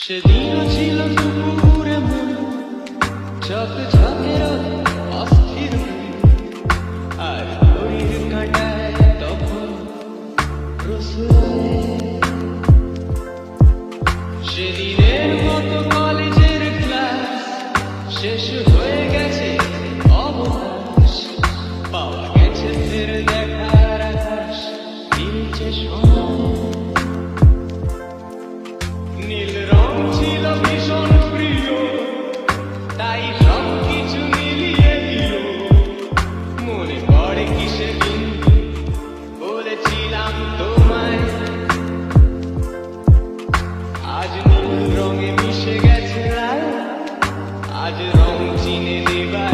সেদিনও ছিল দুপুরে মন ঝকঝকে রোদে অস্থির হয়ে, আর ঘড়ির কাঁটায় তখন রসুল। সেদিনের মতো কলেজের ক্লাস শেষ হয়ে গেছে, অবকাশ পাওয়া গেছে ফের দেখার আকাশ, নিচে নীল রং ছিল ভীষণ প্রিয়, তাই সব কিছু মিলিয়ে দিল। মনে পড়ে কি সেদিন বলেছিলাম তোমায়, আজ নীল রঙে মিশে গেছে লাল, আজ রং চিনে দেবা